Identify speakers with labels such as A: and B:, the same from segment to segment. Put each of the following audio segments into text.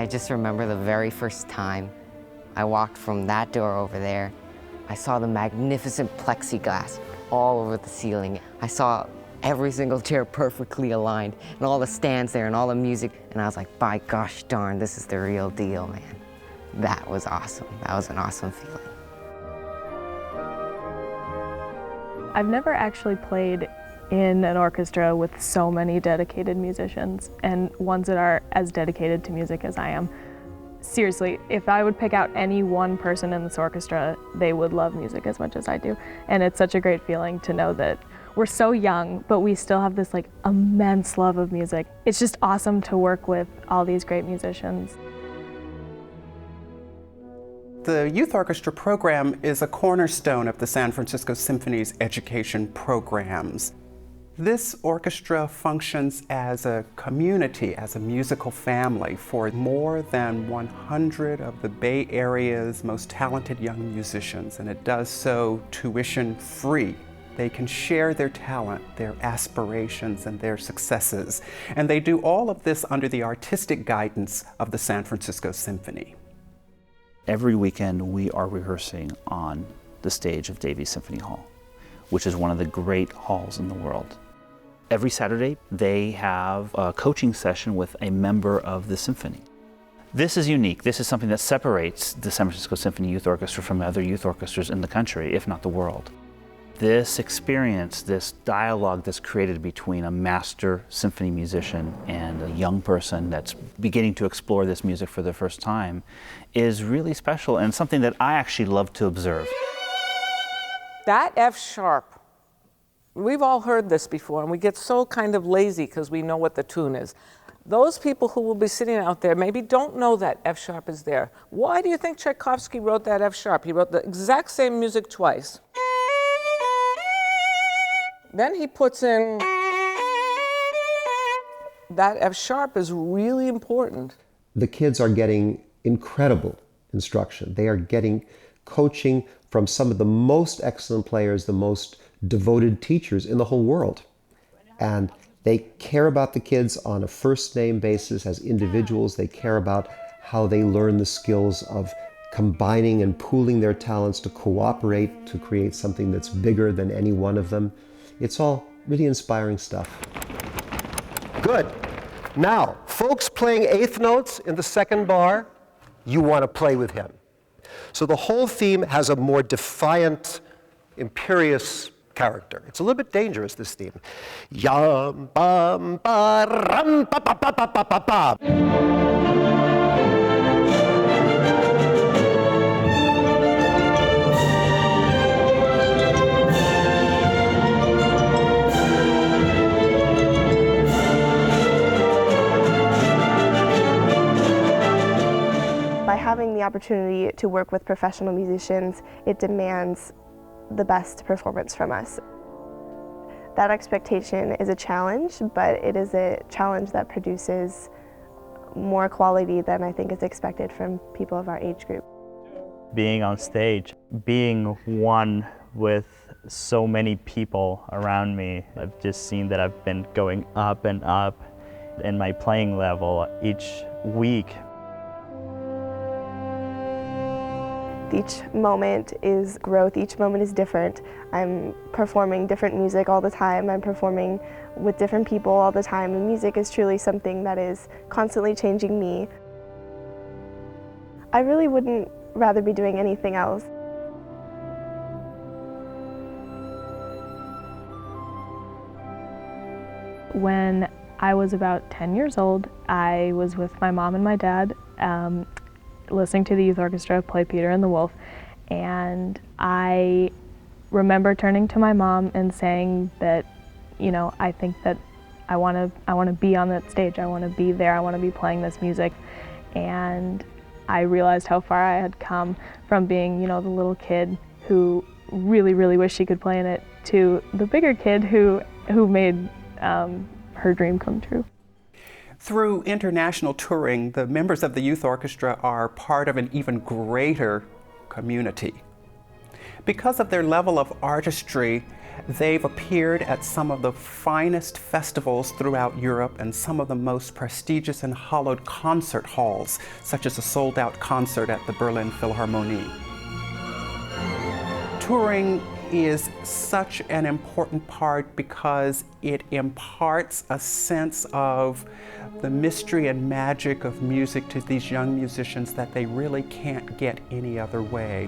A: I just remember the very first time I walked from that door over there. I saw the magnificent plexiglass all over the ceiling. I saw every single chair perfectly aligned and all the stands there and all the music. And I was like, by gosh darn, this is the real deal, man. That was awesome. That was an awesome feeling.
B: I've never actually played in an orchestra with so many dedicated musicians and ones that are as dedicated to music as I am. Seriously, if I would pick out any one person in this orchestra, they would love music as much as I do. And it's such a great feeling to know that we're so young, but we still have this like immense love of music. It's just awesome to work with all these great musicians.
C: The youth orchestra program is a cornerstone of the San Francisco Symphony's education programs. This orchestra functions as a community, as a musical family for more than 100 of the Bay Area's most talented young musicians, and it does so tuition-free. They can share their talent, their aspirations, and their successes, and they do all of this under the artistic guidance of the San Francisco Symphony.
D: Every weekend we are rehearsing on the stage of Davies Symphony Hall, which is one of the great halls in the world. Every Saturday they have a coaching session with a member of the symphony. This is unique. This is something that separates the San Francisco Symphony Youth Orchestra from other youth orchestras in the country, if not the world. This experience, this dialogue that's created between a master symphony musician and a young person that's beginning to explore this music for the first time is really special and something that I actually love to observe.
E: That F sharp, we've all heard this before, and we get so kind of lazy because we know what the tune is. Those people who will be sitting out there maybe don't know that F sharp is there. Why do you think Tchaikovsky wrote that F sharp? He wrote the exact same music twice. Then he puts in, that F sharp is really important.
F: The kids are getting incredible instruction. They are getting coaching from some of the most excellent players, the most devoted teachers in the whole world. And they care about the kids on a first name basis as individuals. They care about how they learn the skills of combining and pooling their talents to cooperate to create something that's bigger than any one of them. It's all really inspiring stuff. Good. Now, folks playing eighth notes in the second bar, you want to play with him. So the whole theme has a more defiant, imperious character. It's a little bit dangerous, this theme. Yam, bam, ba, ram, ba, ba, ba, ba, ba, ba, ba.
G: By having the opportunity to work with professional musicians, it demands the best performance from us. That expectation is a challenge, but it is a challenge that produces more quality than I think is expected from people of our age group.
H: Being on stage, being one with so many people around me, I've just seen that I've been going up and up in my playing level each week.
G: Each moment is growth, each moment is different. I'm performing different music all the time, I'm performing with different people all the time, and music is truly something that is constantly changing me. I really wouldn't rather be doing anything else.
B: When I was about 10 years old, I was with my mom and my dad listening to the youth orchestra play Peter and the Wolf, and I remember turning to my mom and saying that, you know, I think that I want to be on that stage. I want to be there. I want to be playing this music. And I realized how far I had come from being, you know, the little kid who really, really wished she could play in it to the bigger kid who made her dream come true.
C: Through international touring, the members of the youth orchestra are part of an even greater community. Because of their level of artistry, they've appeared at some of the finest festivals throughout Europe and some of the most prestigious and hallowed concert halls, such as a sold-out concert at the Berlin Philharmonie. Touring is such an important part because it imparts a sense of the mystery and magic of music to these young musicians that they really can't get any other way.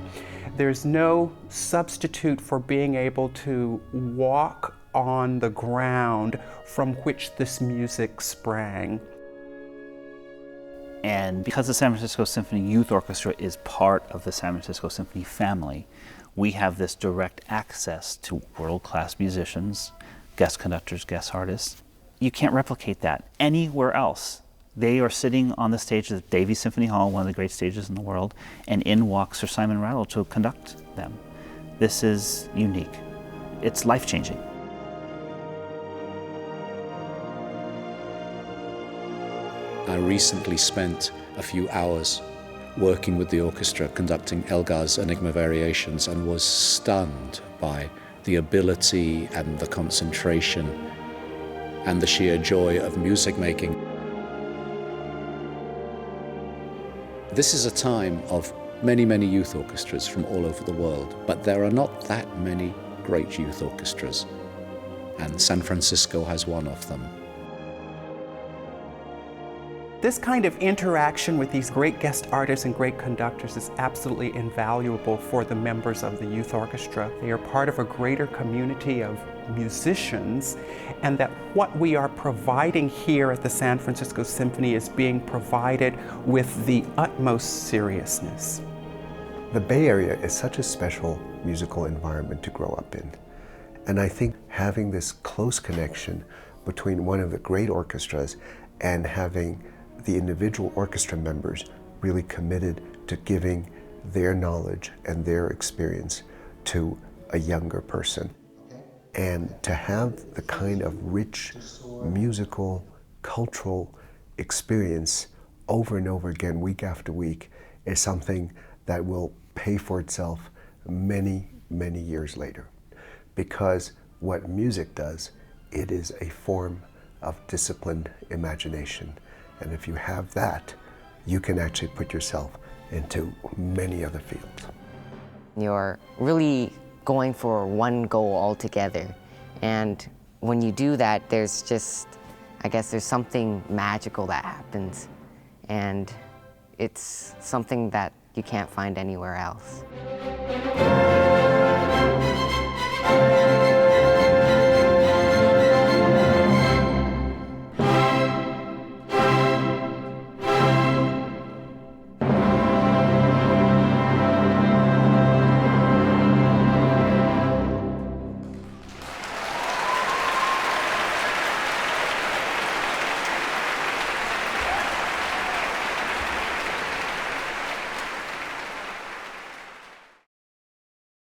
C: There's no substitute for being able to walk on the ground from which this music sprang.
D: And because the San Francisco Symphony Youth Orchestra is part of the San Francisco Symphony family, we have this direct access to world-class musicians, guest conductors, guest artists. You can't replicate that anywhere else. They are sitting on the stage of Davie Symphony Hall, one of the great stages in the world, and in walks Sir Simon Rattle to conduct them. This is unique. It's life-changing.
I: I recently spent a few hours working with the orchestra, conducting Elgar's Enigma Variations, and was stunned by the ability and the concentration and the sheer joy of music making. This is a time of many, many youth orchestras from all over the world, but there are not that many great youth orchestras, and San Francisco has one of them.
C: This kind of interaction with these great guest artists and great conductors is absolutely invaluable for the members of the youth orchestra. They are part of a greater community of musicians, and that what we are providing here at the San Francisco Symphony is being provided with the utmost seriousness.
J: The Bay Area is such a special musical environment to grow up in. And I think having this close connection between one of the great orchestras and having the individual orchestra members really committed to giving their knowledge and their experience to a younger person. And to have the kind of rich musical, cultural experience over and over again, week after week, is something that will pay for itself many, many years later. Because what music does, it is a form of disciplined imagination. And if you have that, you can actually put yourself into many other fields.
A: You're really going for one goal altogether. And when you do that, there's just, I guess there's something magical that happens. And it's something that you can't find anywhere else.